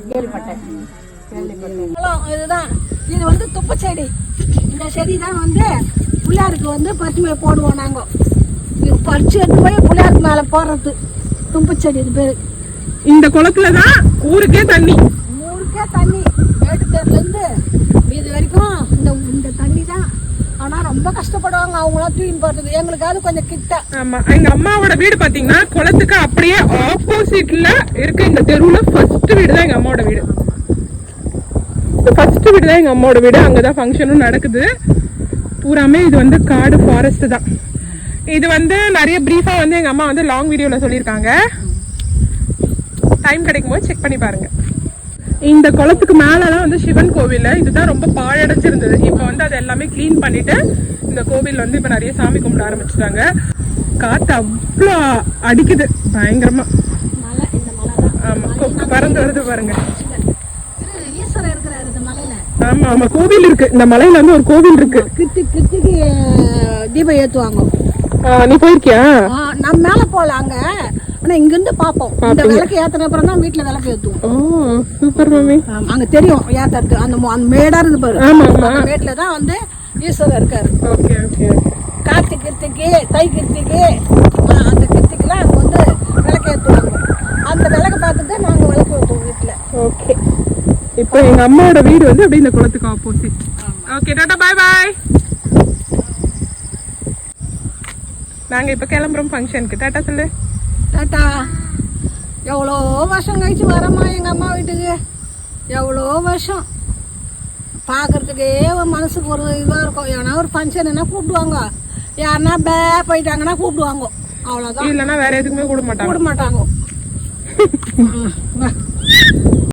கேள்விப்பட்டேன். இதுதான் இது வந்து துப்பு செடி. இந்த செடி தான் வந்து பிள்ளையாருக்கு பசுமையை போடுவோம் நாங்க. இது பறிச்சு எடுத்து போய் பிள்ளையாருக்கு மேல போடுறது தும்பு செடி. இது பேரு. இந்த குளத்துலதான் ஊருக்கே தண்ணி. மேட்டுத்தேர்ல இருந்து இது வரைக்கும் இந்த தண்ணி தான். ஆனா ரொம்ப கஷ்டப்படுவாங்க அவங்களாம் தூக்கின்னு போறது. எங்களுக்காவது கொஞ்சம் கிட்ட. ஆமா, எங்க அம்மாவோட வீடு பாத்தீங்கன்னா குளத்துக்கு அப்படியே ஆப்போசிட்ல இருக்க இந்த தெருவுல ஃபர்ஸ்ட் வீடு தான் எங்க அம்மாவோட வீடு. ஃபர்ஸ்ட் வீடு தான் எங்க அம்மாவோட வீடு. அங்கதான் ஃபங்க்ஷனும் நடக்குது. பூராமே இது காடு ஃபாரஸ்ட் தான். இது நிறைய பிரீஃபா எங்க அம்மா லாங் வீடியோல சொல்லியிருக்காங்க. டைம் கிடைக்கும் போது செக் பண்ணி பாருங்க. இந்த குளத்துக்கு மேலதான் சிவன் கோவில். இதுதான் ரொம்ப பாழடைஞ்சிருந்தது. இப்ப அது எல்லாமே கிளீன் பண்ணிட்டு இந்த கோவில் இப்ப நிறைய சாமி கும்பிட ஆரம்பிச்சுட்டாங்க. காத்து அவ்வளோ அடிக்குது பயங்கரமா. ஆமா, கொக்கு பறந்து வருது பாருங்க. ஆமா ஆமா, கோவில் இருக்கு. இந்த மலையில ஒரு கோவில் இருக்கு. கிருத்திக்கு தீபம் ஏத்துவாங்க. நீ போயிருக்கியா? நம்ம மேல போலாங்க. ஆனா இங்க இருந்து பாப்போம். இந்த விளக்கு ஏத்தன அப்புறம் தான் வீட்டுல விளக்கு ஏத்துவோம். ஓ சூப்பர் மாமி. அங்க தெரியும் ஏத்தறது. அந்த மேடா இருந்து பாரு. ஆமா ஆமா, வீட்டுல தான் ஈஸ்வரர் இருக்காரு. Okay okay. கார்த்தி கிருத்திக்கு, தை கிருத்திக்கு, அந்த கிருத்திக்குலாம் அங்க விளக்கு ஏத்துவாங்க. அந்த விளக்கு பார்த்துட்டு நாங்க விளக்கு ஏத்துவோம் வீட்டுல. ஓகே. இப்போ எங்க அம்மாவோட வீடு அப்படியே இந்த குளத்துக்கு opposite. Okay, tata bye bye. நாங்க இப்ப கிளம்புறோம் ஃபங்க்ஷனுக்கு. டாடா சொல்லு. டாட்டா. எவ்வளோ வருஷம் கழிச்சு வரமா எங்க அம்மா வீட்டுக்கு. எவ்வளோ வருஷம் பாக்குறதுக்கே மனசுக்கு ஒரு இதா இருக்கும். ஏன்னா ஒரு ஃபங்க்ஷன் கூப்பிடுவாங்க. யாருன்னா போயிட்டாங்கன்னா கூப்பிடுவாங்க. அவ்வளவுதான். இல்லைன்னா வேற எதுக்குமே கூட மாட்டாங்க.